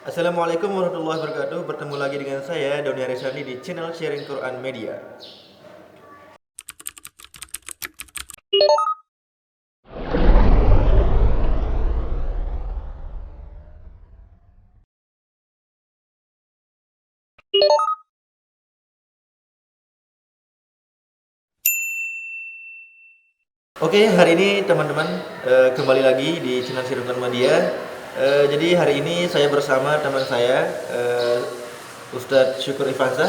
Assalamualaikum warahmatullahi wabarakatuh. Bertemu lagi dengan saya Doni Arisandi di channel Sharing Quran Media. Oke, hari ini teman-teman kembali lagi di channel Sharing Quran Media. Jadi hari ini saya bersama teman saya Ustadz Syukur Ifansyah,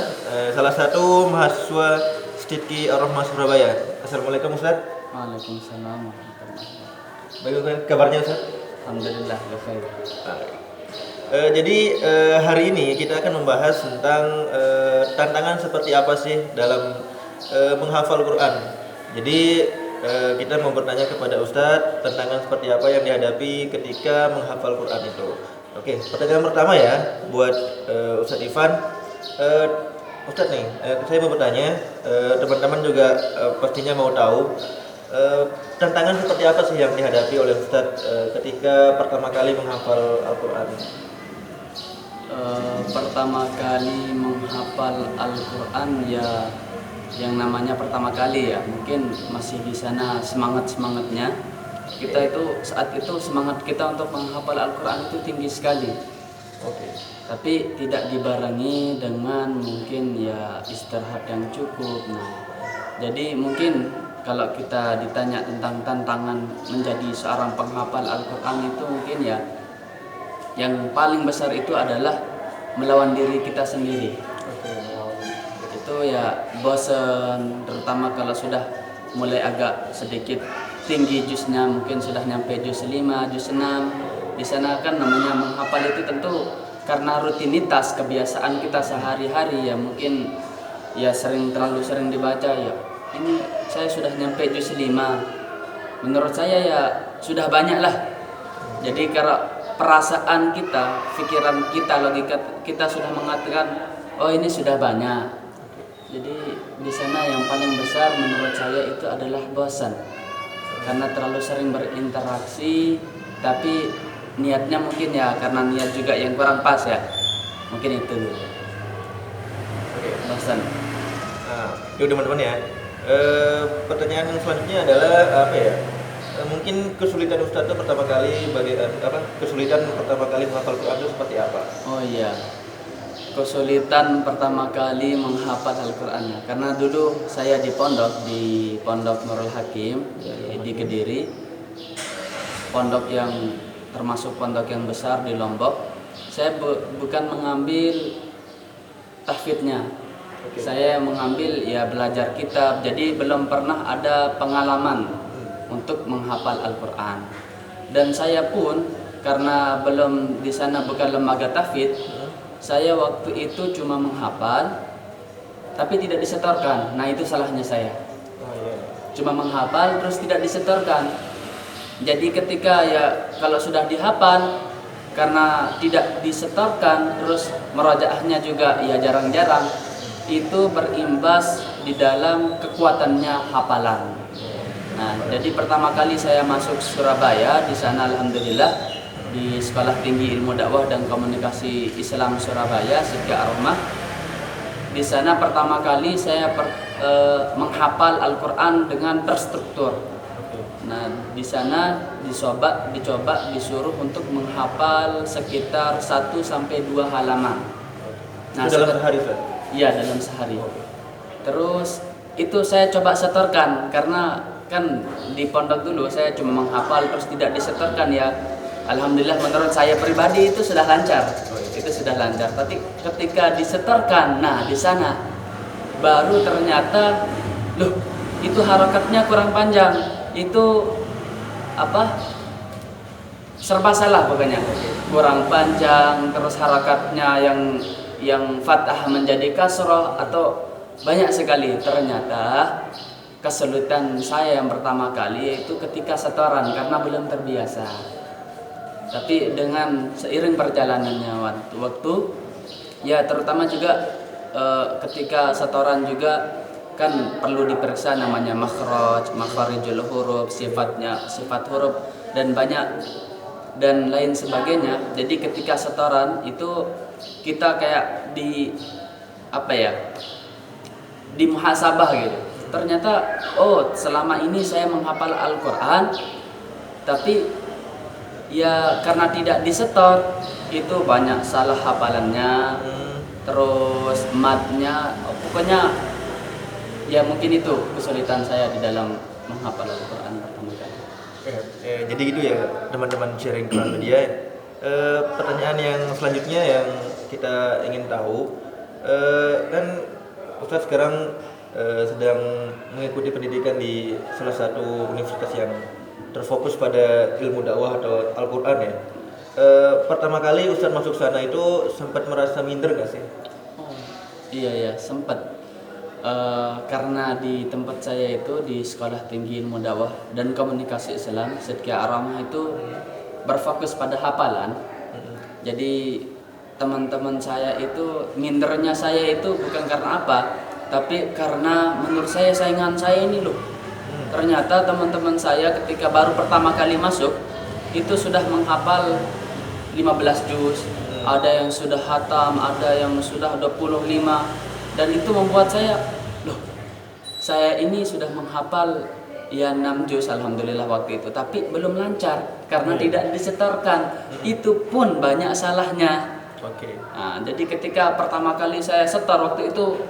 salah satu mahasiswa Sidki Ar-Rahmah Surabaya. Assalamualaikum Ustadz. Waalaikumsalam warahmatullahi wabarakatuh. Bagaimana kabarnya Ustadz? Alhamdulillah baik. Jadi hari ini kita akan membahas tentang tantangan seperti apa sih dalam menghafal Quran. Jadi kita mau bertanya kepada Ustadz tantangan seperti apa yang dihadapi ketika menghafal Quran itu. Oke, pertanyaan pertama ya buat Ustadz Ivan. Uh, Ustadz nih, saya mau bertanya, teman-teman juga pastinya mau tahu tantangan seperti apa sih yang dihadapi oleh Ustadz ketika pertama kali menghafal Al-Quran? Pertama kali menghafal Al-Quran ya, yang namanya pertama kali ya, mungkin masih di sana semangatnya. Kita itu saat itu semangat kita untuk menghafal Al-Quran itu tinggi sekali. Oke. Tapi tidak dibarengi dengan mungkin ya istirahat yang cukup. Nah, jadi mungkin kalau kita ditanya tentang tantangan menjadi seorang penghafal Al-Quran itu mungkin ya yang paling besar itu adalah melawan diri kita sendiri. Itu ya bosan, terutama kalau sudah mulai agak sedikit tinggi juznya, mungkin sudah nyampe juz 5, juz 6. Di sana kan namanya menghafal itu tentu karena rutinitas kebiasaan kita sehari-hari ya, mungkin ya terlalu sering dibaca ya. Ini saya sudah nyampe juz 5. Menurut saya ya sudah banyak lah. Jadi kalau perasaan kita, pikiran kita, logika kita sudah mengatakan oh ini sudah banyak. Jadi di sana yang paling besar menurut saya itu adalah bosan. Karena terlalu sering berinteraksi, tapi niatnya mungkin ya karena niat juga yang kurang pas ya. Mungkin itu dulu. Oke. Bosan. Nah, itu teman-teman ya. Pertanyaan yang selanjutnya adalah apa ya? Mungkin kesulitan Ustadz itu pertama kali kesulitan pertama kali menghafal Quran itu seperti apa? Oh iya, kesulitan pertama kali menghafal Al-Quran. Karena dulu saya di pondok Nurul Hakim di Kediri, pondok yang termasuk pondok yang besar di Lombok. Saya bukan mengambil tahfidnya, saya mengambil ya belajar kitab. Jadi belum pernah ada pengalaman untuk menghafal Al-Quran. Dan saya pun karena belum di sana bukan lembaga tahfidz, saya waktu itu cuma menghafal tapi tidak disetorkan. Nah itu salahnya saya. Cuma menghafal terus tidak disetorkan. Jadi ketika ya kalau sudah dihafal karena tidak disetorkan, terus merajaahnya juga ya jarang-jarang, itu berimbas di dalam kekuatannya hafalan. Nah, jadi pertama kali saya masuk Surabaya, di sana alhamdulillah di Sekolah Tinggi Ilmu Dakwah dan Komunikasi Islam Surabaya, Sidki Ar-Rahmah. Di sana pertama kali saya menghafal Al-Quran dengan terstruktur. Nah, di sana dicoba disuruh untuk menghafal sekitar 1 sampai 2 halaman. Nah, dalam sehari, Ustaz? Iya, dalam sehari. Terus itu saya coba setorkan karena kan di pondok dulu saya cuma menghafal terus tidak disetorkan ya. Alhamdulillah menurut saya pribadi itu sudah lancar. Itu sudah lancar. Tapi ketika disetorkan, nah di sana baru ternyata loh, itu harakatnya kurang panjang. Itu serba salah pokoknya. Kurang panjang, terus harakatnya yang fathah menjadi kasroh atau banyak sekali. Ternyata kesulitan saya yang pertama kali yaitu ketika setoran karena belum terbiasa. Tapi dengan seiring perjalanannya waktu ya terutama juga ketika setoran juga kan perlu diperiksa namanya makharijul huruf, sifat huruf dan banyak dan lain sebagainya. Jadi ketika setoran itu kita kayak di apa ya, di muhasabah gitu. Ternyata selama ini saya menghafal Al-Quran, tapi ya karena tidak disetor itu banyak salah hafalannya, terus matnya, pokoknya ya mungkin itu kesulitan saya di dalam menghafal Al-Quran pertama kali. Jadi gitu ya teman-teman sharing Quran media. Pertanyaan yang selanjutnya yang kita ingin tahu, kan Ustadz sekarang sedang mengikuti pendidikan di salah satu universitas yang terfokus pada ilmu dakwah atau Al-Quran ya. Pertama kali Ustadz masuk sana itu sempat merasa minder gak sih? Iya sempat. Karena di tempat saya itu di Sekolah Tinggi Ilmu Dakwah dan Komunikasi Islam Sidqiyah Ar-Rahmah itu berfokus pada hafalan. Jadi teman-teman saya itu mindernya saya itu bukan karena apa, tapi karena menurut saya saingan saya ini loh. Ternyata teman-teman saya ketika baru pertama kali masuk itu sudah menghafal 15 juz, ada yang sudah khatam, ada yang sudah 25, dan itu membuat saya, saya ini sudah menghafal ya 6 juz alhamdulillah waktu itu, tapi belum lancar karena tidak disetorkan. Itu pun banyak salahnya. Nah, jadi ketika pertama kali saya setor waktu itu,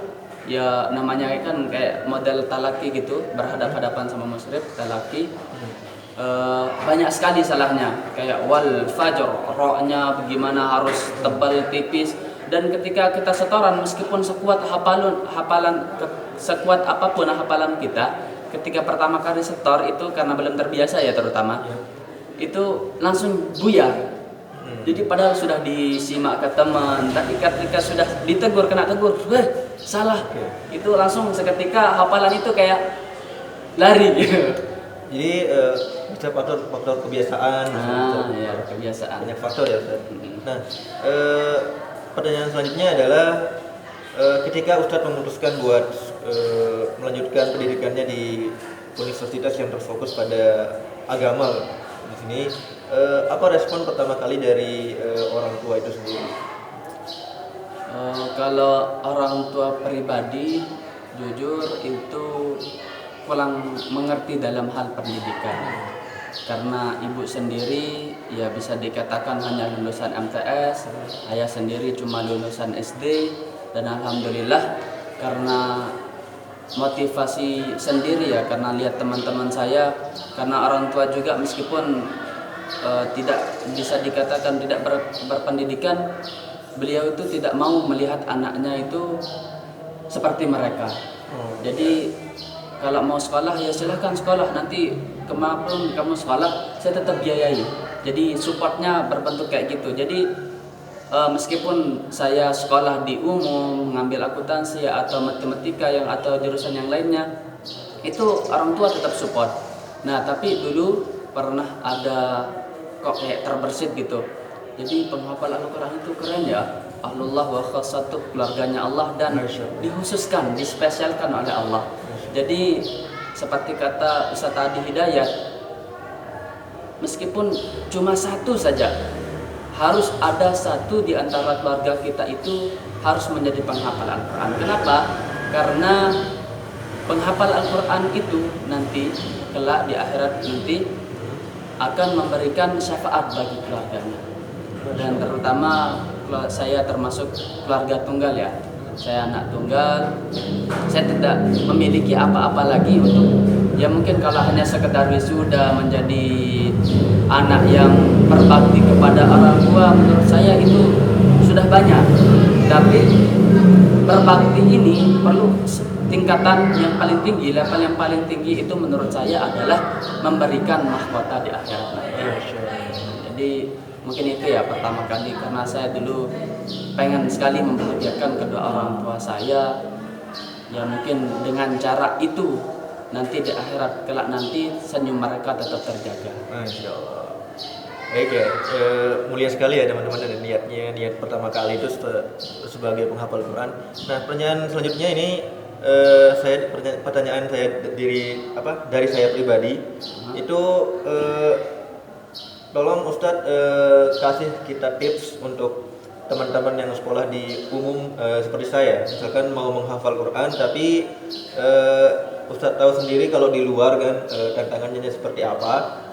ya namanya kan kayak model talaki gitu, berhadap-hadapan sama musyrif talaki. Banyak sekali salahnya, kayak wal fajr, ro-nya bagaimana harus tebal tipis. Dan ketika kita setoran, meskipun sekuat sekuat apapun hafalan kita, ketika pertama kali setor itu karena belum terbiasa ya terutama, itu langsung buyar. Jadi padahal sudah disimak ke teman, tapi ketika sudah ditegur, kena tegur, salah, itu langsung seketika hafalan itu kayak lari. Jadi bisa faktor kebiasaan. Ya, kebiasaan. Banyak faktor ya Ustaz. Nah, pertanyaan selanjutnya adalah ketika Ustadz memutuskan buat melanjutkan pendidikannya di universitas yang terfokus pada agama di sini, apa respon pertama kali dari orang tua itu sendiri? Kalau orang tua pribadi, jujur itu kurang mengerti dalam hal pendidikan. Karena ibu sendiri ya bisa dikatakan hanya lulusan MTS, ayah sendiri cuma lulusan SD, dan alhamdulillah karena motivasi sendiri ya, karena lihat teman-teman saya, karena orang tua juga meskipun tidak bisa dikatakan tidak berpendidikan, beliau itu tidak mau melihat anaknya itu seperti mereka. Jadi kalau mau sekolah ya silahkan sekolah, nanti kemapun kamu sekolah saya tetap biayai. Jadi supportnya berbentuk kayak gitu. Jadi meskipun saya sekolah di umum, mengambil akuntansi atau matematika atau jurusan yang lainnya, itu orang tua tetap support. Nah tapi dulu pernah ada kok kayak terbersit gitu. Jadi penghafal Al-Quran itu keren ya, ahlullah wa khassatuh, keluarganya Allah, dan dikhususkan, dispesialkan oleh Allah. Jadi seperti kata Ustaz Adi Hidayat, meskipun cuma satu saja, harus ada satu di antara keluarga kita itu harus menjadi penghafal Al-Quran. Kenapa? Karena penghafal Al-Quran itu nanti kelak di akhirat nanti akan memberikan syafaat bagi keluarganya. Dan terutama saya termasuk keluarga tunggal ya. Saya anak tunggal, saya tidak memiliki apa-apa lagi untuk, ya mungkin kalau hanya sekedar wisuda menjadi anak yang berbakti kepada orang tua, menurut saya itu sudah banyak. Tapi berbakti ini perlu tingkatan yang paling tinggi, level yang paling tinggi itu menurut saya adalah memberikan mahkota di akhirat nanti. Jadi mungkin itu ya pertama kali, karena saya dulu pengen sekali membahagiakan kedua orang tua saya, ya mungkin dengan cara itu nanti di akhirat kelak nanti senyum mereka tetap terjaga. Masya Allah. Baik ya, mulia sekali ya teman-teman, dan niat pertama kali itu sebagai penghafal Quran. Nah pertanyaan selanjutnya ini pertanyaan saya dari saya pribadi itu tolong Ustadz kasih kita tips untuk teman-teman yang sekolah di umum seperti saya, misalkan mau menghafal Quran tapi Ustadz tahu sendiri kalau di luar kan tantangannya seperti apa.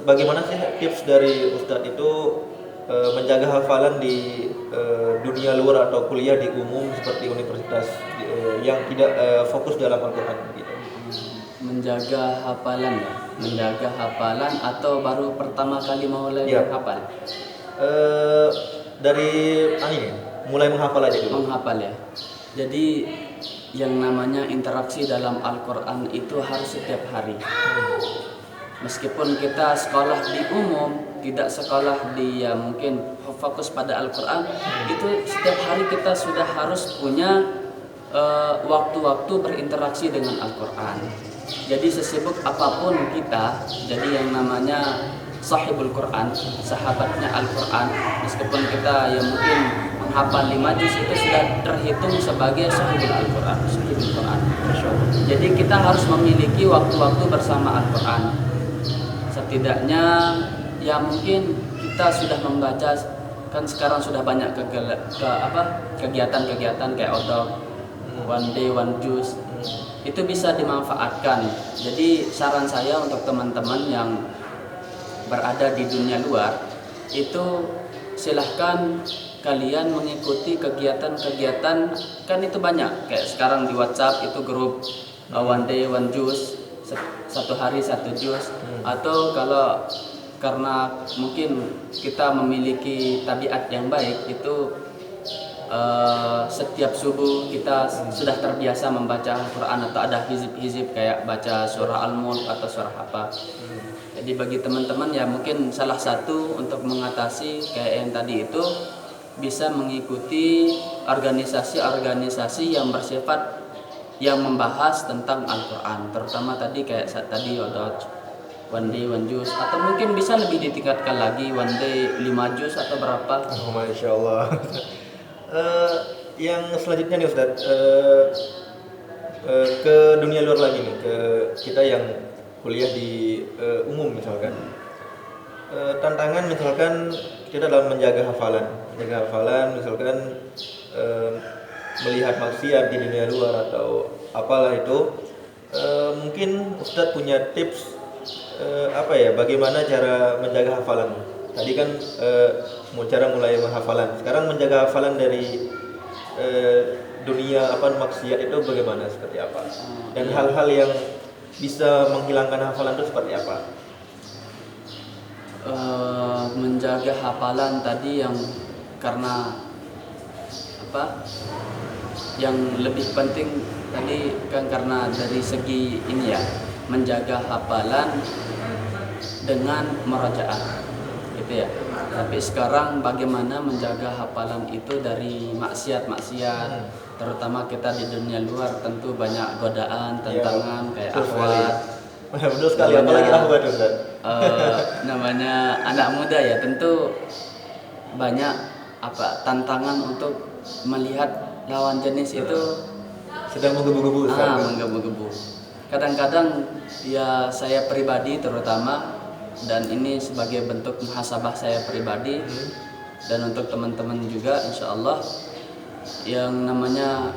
Bagaimana sih tips dari Ustadz itu menjaga hafalan di dunia luar atau kuliah di umum seperti universitas yang tidak fokus dalam Al-Quran gitu. Menjaga hafalan ya, menjaga hafalan atau baru pertama kali mulai menghafal? Dari ini mulai menghafal aja dulu. Menghafal ya. Jadi yang namanya interaksi dalam Al-Quran itu harus setiap hari. Meskipun kita sekolah di umum, tidak sekolah di ya mungkin fokus pada Al-Quran, itu setiap hari kita sudah harus punya waktu-waktu berinteraksi dengan Al-Quran. Jadi sesibuk apapun kita, jadi yang namanya sahibul Quran, sahabatnya Al-Quran, meskipun kita ya mungkin menghafal 5 juz itu sudah terhitung sebagai sahibul Al-Quran, sahibul Quran. Jadi kita harus memiliki waktu-waktu bersama Al-Quran. Setidaknya ya mungkin kita sudah membaca, kan sekarang sudah banyak kegiatan-kegiatan kayak odok, one day one juz, itu bisa dimanfaatkan. Jadi saran saya untuk teman-teman yang berada di dunia luar itu silahkan kalian mengikuti kegiatan-kegiatan, kan itu banyak kayak sekarang di WhatsApp itu grup one day one juz, satu hari satu juz, atau kalau karena mungkin kita memiliki tabiat yang baik itu setiap subuh kita sudah terbiasa membaca Al-Quran atau ada hizib-hizib kayak baca surah Al-Mulk atau surah apa. Jadi bagi teman-teman ya mungkin salah satu untuk mengatasi kayak yang tadi itu bisa mengikuti organisasi-organisasi yang bersifat yang membahas tentang Al-Quran, terutama tadi kayak saat tadi odot, one day one juz, atau mungkin bisa lebih ditingkatkan lagi one day 5 juz atau berapa. Oh, Masya Allah. Yang selanjutnya nih Ustadz, ke dunia luar lagi nih, ke kita yang kuliah di umum misalkan. Tantangan misalkan kita dalam menjaga hafalan misalkan melihat maksiat di dunia luar atau apalah itu, mungkin Ustadz punya tips bagaimana cara menjaga hafalan. Tadi kan cara mulai hafalan, sekarang menjaga hafalan dari dunia maksiat itu bagaimana, seperti apa, dan hal-hal yang bisa menghilangkan hafalan itu seperti apa? Menjaga hafalan tadi yang karena yang lebih penting tadi kan karena dari segi ini ya, menjaga hafalan dengan merajaah gitu ya. Tapi sekarang bagaimana menjaga hafalan itu dari maksiat-maksiat, terutama kita di dunia luar tentu banyak godaan, tantangan kayak akhwat. Betul sekali, apalagi akhwat Ustaz. Namanya anak muda ya, tentu banyak tantangan untuk melihat lawan jenis itu sedang menggebu-gebu. Menggebu-gebu. Kadang-kadang ya saya pribadi terutama, dan ini sebagai bentuk muhasabah saya pribadi dan untuk teman-teman juga insya Allah, yang namanya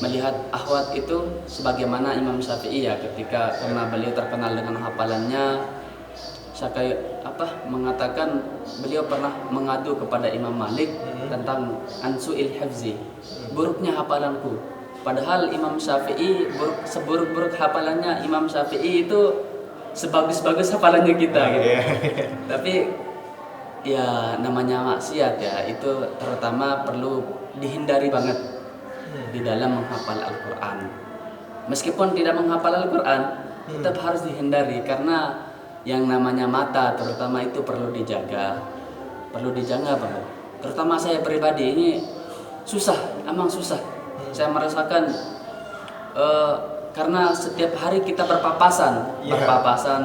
melihat akhwat itu sebagaimana Imam Syafi'i ya, ketika karena beliau terkenal dengan hafalannya, saya mengatakan beliau pernah mengadu kepada Imam Malik tentang ansu'il hifzi, buruknya hafalanku. Padahal Imam Syafi'i seburuk-buruk hafalannya Imam Syafi'i itu sebagus-bagus hafalannya kita gitu. Tapi ya namanya maksiat ya, itu terutama perlu dihindari banget di dalam menghafal Al-Quran. Meskipun tidak menghafal Al-Quran, tetap harus dihindari karena yang namanya mata terutama itu perlu dijaga. Perlu dijaga banget. Terutama saya pribadi ini emang susah. Saya merasakan karena setiap hari kita berpapasan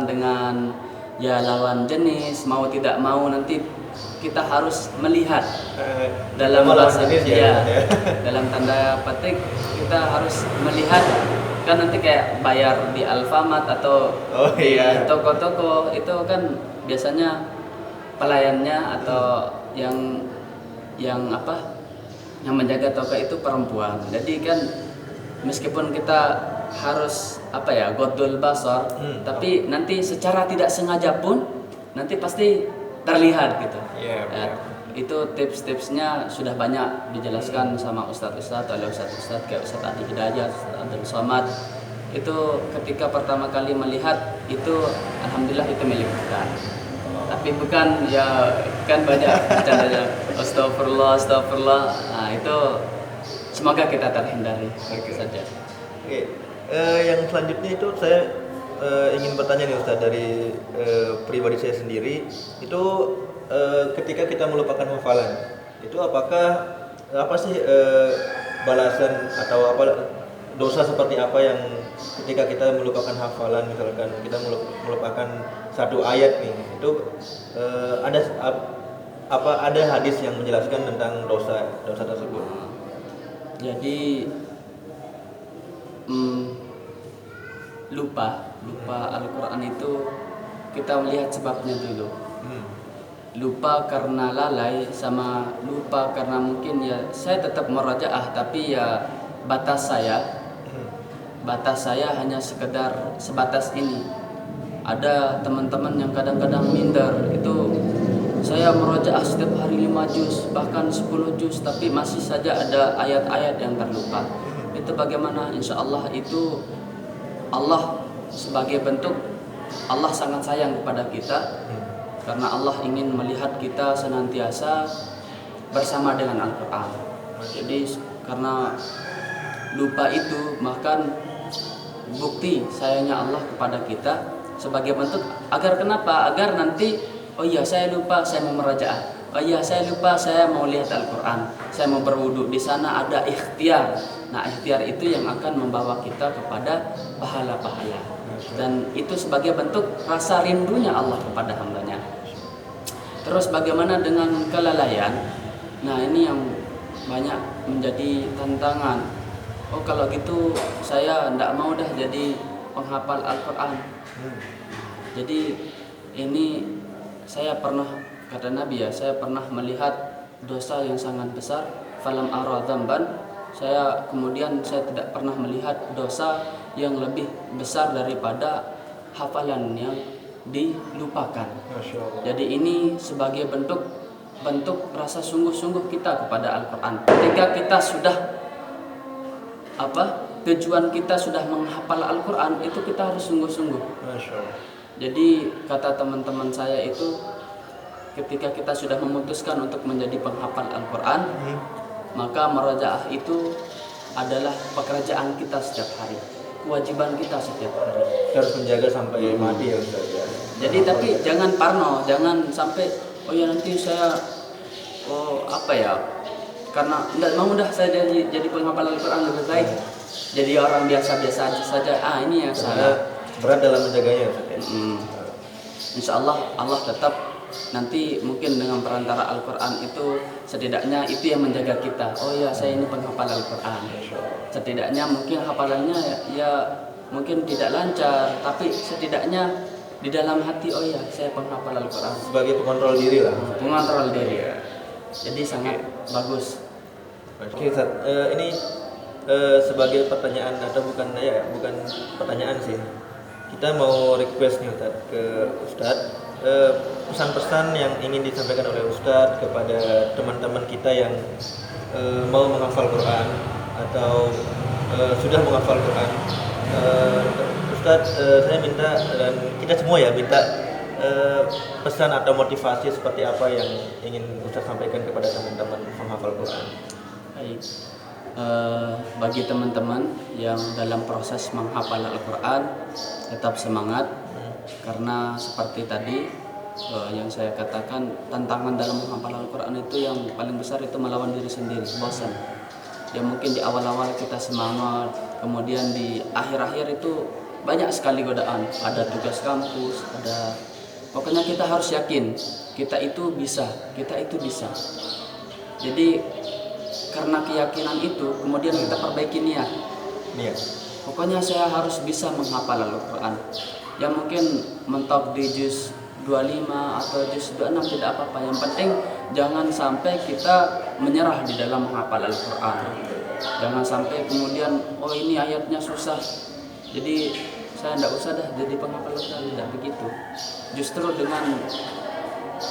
dengan ya lawan jenis, mau tidak mau nanti kita harus melihat dalam bahasa dalam tanda petik kita harus melihat, kan nanti kayak bayar di Alfamart atau di toko-toko itu kan biasanya pelayannya atau yang apa yang menjaga toko itu perempuan. Jadi kan meskipun kita harus apa ya godul basar, tapi nanti secara tidak sengaja pun nanti pasti terlihat gitu. Itu tips-tipsnya sudah banyak dijelaskan sama ustadz-ustadz oleh ustadz-ustadz kayak Ustadz Adi Hidayat, Ustadz Abdul Somad. Itu ketika pertama kali melihat itu alhamdulillah itu milik kita. Tapi bukan ya kan banyak bercandanya astagfirullah. Nah, itu semoga kita terhindari saja. Oke. Yang selanjutnya itu saya ingin bertanya nih Ustadz, dari pribadi saya sendiri itu ketika kita melupakan hafalan itu apakah apa sih balasan atau apa dosa seperti apa yang ketika kita melupakan hafalan, misalkan kita melupakan satu ayat nih, itu ada hadis yang menjelaskan tentang dosa tersebut. Jadi lupa Al-Quran itu kita melihat sebabnya dulu. Lupa karena lalai sama lupa karena mungkin ya saya tetap merajaah, tapi ya batas saya hanya sekedar sebatas ini. Ada teman-teman yang kadang-kadang minder, itu saya merajaah setiap hari 5 juz bahkan 10 juz tapi masih saja ada ayat-ayat yang terlupa. Itu bagaimana? Insya Allah itu Allah sebagai bentuk Allah sangat sayang kepada kita. Karena Allah ingin melihat kita senantiasa bersama dengan Al-Quran. Jadi karena lupa itu bahkan bukti sayangnya Allah kepada kita sebagai bentuk agar kenapa? Agar nanti oh iya saya lupa saya mau merajaah. Oh iya saya lupa saya mau lihat Al-Quran. Saya mau berwudu, di sana ada ikhtiar. Nah ikhtiar itu yang akan membawa kita kepada pahala-pahala. Dan itu sebagai bentuk rasa rindunya Allah kepada hambanya. Terus bagaimana dengan kelalaian? Nah ini yang banyak menjadi tantangan. Oh kalau gitu saya tidak mau dah jadi penghafal Al-Quran. Jadi ini saya pernah, kata Nabi ya, saya pernah melihat dosa yang sangat besar. Falam ara dzamban, saya tidak pernah melihat dosa yang lebih besar daripada hafalan yang dilupakan. Jadi ini sebagai bentuk rasa sungguh-sungguh kita kepada Al-Quran. Ketika kita sudah tujuan kita sudah menghafal Al-Quran, itu kita harus sungguh-sungguh. Jadi kata teman-teman saya itu, ketika kita sudah memutuskan untuk menjadi penghafal Al-Quran, maka merajaah itu adalah pekerjaan kita setiap hari, kewajiban kita setiap hari. Kita harus menjaga sampai mati ya Ustaz ya. Jadi tapi jangan parno, jangan sampai oh ya nanti saya karena tidak mau dah saya jadi penghafal Al-Quran lebih baik jadi orang biasa-biasa saja. Ini yang salah. Berat dalam menjaganya Ustaz ya. Insya Allah tetap nanti mungkin dengan perantara Al-Quran itu setidaknya itu yang menjaga kita. Oh ya saya ini penghafal Al-Quran. Setidaknya mungkin hafalannya ya mungkin tidak lancar, tapi setidaknya di dalam hati oh ya saya penghafal Al-Quran. Sebagai pengontrol diri lah. Pengontrol diri. Jadi sangat bagus. Oke Ustaz, ini sebagai pertanyaan atau bukan pertanyaan sih. Kita mau request nih Ustaz ke Ustaz, pesan-pesan yang ingin disampaikan oleh Ustaz kepada teman-teman kita yang mau menghafal Quran atau sudah menghafal Quran. Ustaz, saya minta dan kita semua ya minta pesan atau motivasi seperti apa yang ingin Ustaz sampaikan kepada teman-teman penghafal Quran. Baik. Bagi teman-teman yang dalam proses menghafal Al-Quran, tetap semangat karena seperti tadi yang saya katakan, tantangan dalam menghafal Al-Quran itu yang paling besar itu melawan diri sendiri, bosan. Ya mungkin di awal-awal kita semangat, kemudian di akhir-akhir itu banyak sekali godaan, ada tugas kampus, pokoknya kita harus yakin kita itu bisa. Jadi karena keyakinan itu kemudian kita perbaiki niat. Pokoknya saya harus bisa menghafal Al-Quran. Ya mungkin mentok di juz 2 25 atau juz 26 tidak apa-apa. Yang penting jangan sampai kita menyerah di dalam menghafal Al-Quran. Jangan sampai kemudian oh ini ayatnya susah, jadi saya tidak usah dah jadi penghafal Al-Quran. Tidak begitu. Justru dengan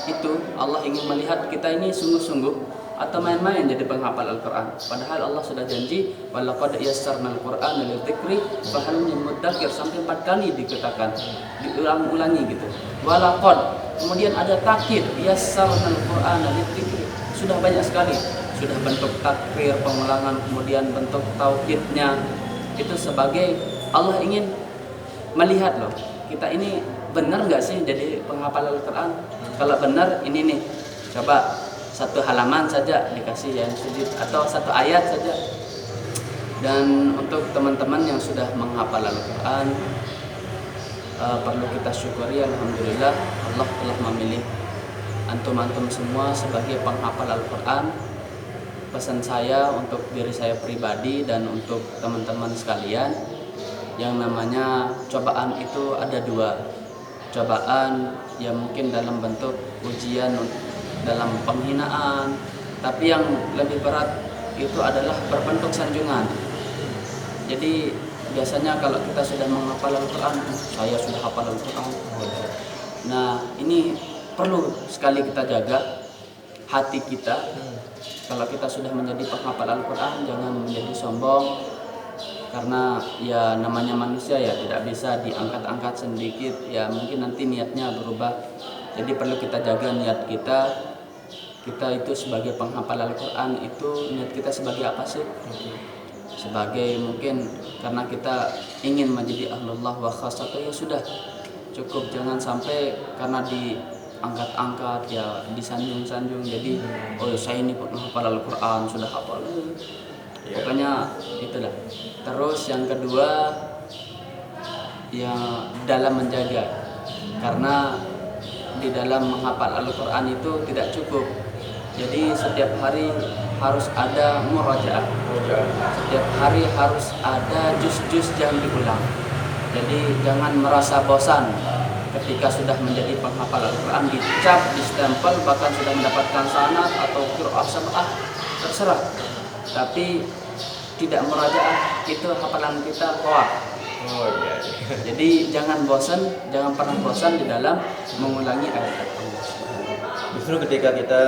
itu Allah ingin melihat kita ini sungguh-sungguh atau main-main jadi penghafal Al-Quran. Padahal Allah sudah janji walaqad yassarnal Qur'ana lidzikri fahal min muddakir, sampai 4 kali dikatakan, diulang-ulangi gitu. Walaqad, kemudian ada takkid yassarnal Qur'ana lidzikri, sudah banyak sekali, sudah bentuk takrir, pengulangan, kemudian bentuk taukidnya. Itu sebagai Allah ingin melihat loh, kita ini benar nggak sih jadi penghafal Al-Quran? Kalau benar ini nih, coba 1 halaman saja dikasih yang sujud atau 1 ayat saja. Dan untuk teman-teman yang sudah menghafal Al-Quran, perlu kita syukuri, alhamdulillah Allah telah memilih antum-antum semua sebagai penghafal Al-Quran. Pesan saya untuk diri saya pribadi dan untuk teman-teman sekalian, yang namanya cobaan itu ada 2. Cobaan yang mungkin dalam bentuk ujian, dalam penghinaan, tapi yang lebih berat itu adalah berbentuk sanjungan. Jadi biasanya kalau kita sudah menghafal Al-Quran, saya sudah hafal Al-Quran. Nah ini perlu sekali kita jaga hati kita. Kalau kita sudah menjadi penghafal Al-Quran, jangan menjadi sombong, karena ya namanya manusia ya tidak bisa diangkat-angkat sedikit, ya mungkin nanti niatnya berubah. Jadi perlu kita jaga niat kita. Kita itu sebagai penghafal Al-Quran itu niat kita sebagai apa sih? Sebagai mungkin karena kita ingin menjadi ahlullah wa khassatuh, ya sudah cukup. Jangan sampai karena diangkat-angkat ya disanjung-sanjung jadi oh saya ini penghafal Al-Quran sudah hafal. Pokoknya itulah. Terus yang kedua ya dalam menjaga, karena di dalam menghafal Al-Quran itu tidak cukup. Jadi setiap hari harus ada murajaah. Setiap hari harus ada juz-juz yang diulang. Jadi jangan merasa bosan ketika sudah menjadi penghafal Al-Quran, dicap, distempel, bahkan sudah mendapatkan sanad atau qiraah sab'ah, terserah. Tapi tidak murajaah, itu hafalan kita hoak. Jadi jangan bosan, jangan pernah bosan di dalam mengulangi ayat-ayat Allah. Justru ketika kita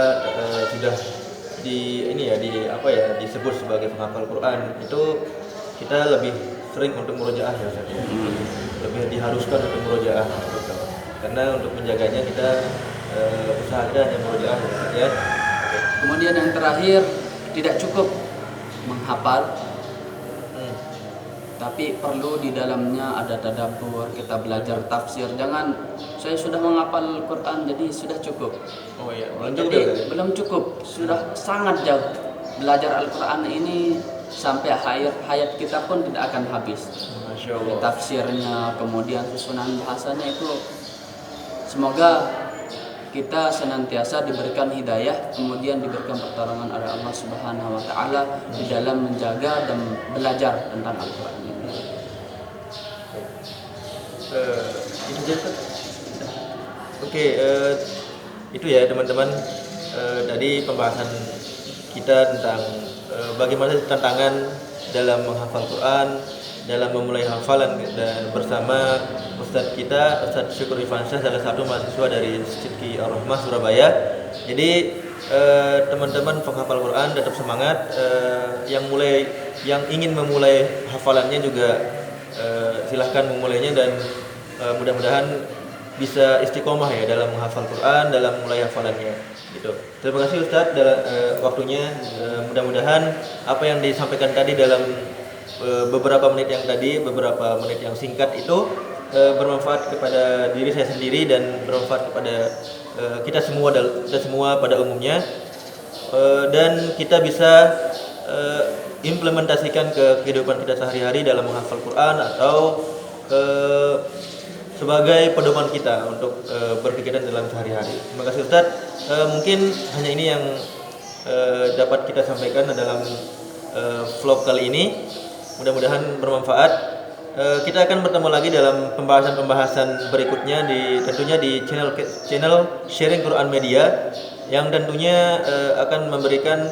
sudah disebut sebagai penghafal Quran, itu kita lebih sering untuk murojaah ya Ustaz ya. Lebih diharuskan untuk murojaah. Karena untuk menjaganya kita usaha kita hanya murojaah ya. Kemudian yang terakhir, tidak cukup menghafal, tapi perlu di dalamnya ada tadabbur, kita belajar tafsir. Jangan saya sudah menghafal Quran jadi sudah cukup. Oh iya, belum cukup, sudah sangat jauh. Belajar Al-Quran ini sampai hayat kita pun tidak akan habis. Masya Allah. Tafsirnya, kemudian susunan bahasanya itu, semoga kita senantiasa diberikan hidayah, kemudian diberikan pertolongan oleh Allah Subhanahu wa taala di dalam menjaga dan belajar tentang Al-Qur'an ini. Itu saja. Oke, itu ya teman-teman, tadi pembahasan kita tentang bagaimana tantangan dalam menghafal Quran, dalam memulai hafalan, dan bersama Ustadz kita, Ustadz Syukur Ifansyah, salah satu mahasiswa dari Sidki Ar-Rahmah Surabaya. Jadi teman-teman penghafal Quran tetap semangat, yang ingin memulai hafalannya juga silahkan memulainya, dan mudah-mudahan bisa istiqomah ya dalam menghafal Quran, dalam mulai hafalannya gitu. Terima kasih Ustadz dalam waktunya. Mudah-mudahan apa yang disampaikan tadi dalam beberapa menit yang singkat itu bermanfaat kepada diri saya sendiri dan bermanfaat kepada kita semua pada umumnya, dan kita bisa implementasikan ke kehidupan kita sehari-hari dalam menghafal Quran atau sebagai pedoman kita untuk berpikiran dalam sehari-hari. Terima kasih Ustadz. Mungkin hanya ini yang dapat kita sampaikan dalam vlog kali ini. Mudah-mudahan bermanfaat. kita akan bertemu lagi dalam pembahasan-pembahasan berikutnya tentunya di channel Sharing Quran Media yang tentunya akan memberikan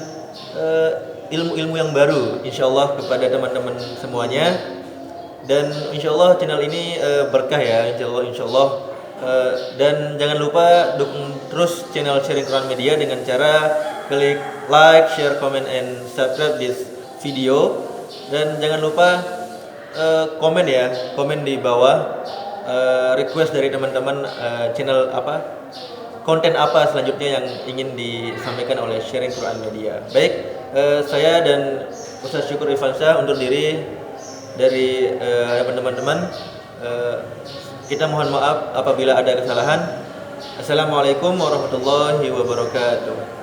ilmu-ilmu yang baru insyaallah kepada teman-teman semuanya. Dan insyaallah channel ini berkah ya insyaallah. Dan jangan lupa dukung terus channel Sharing Quran Media dengan cara klik like, share, comment, and subscribe this video. Dan jangan lupa komen di bawah request dari teman-teman channel konten apa selanjutnya yang ingin disampaikan oleh Sharing Quran Media. Baik, saya dan Ustaz Syukur Irfansyah undur diri dari teman-teman. Kita mohon maaf apabila ada kesalahan. Assalamualaikum warahmatullahi wabarakatuh.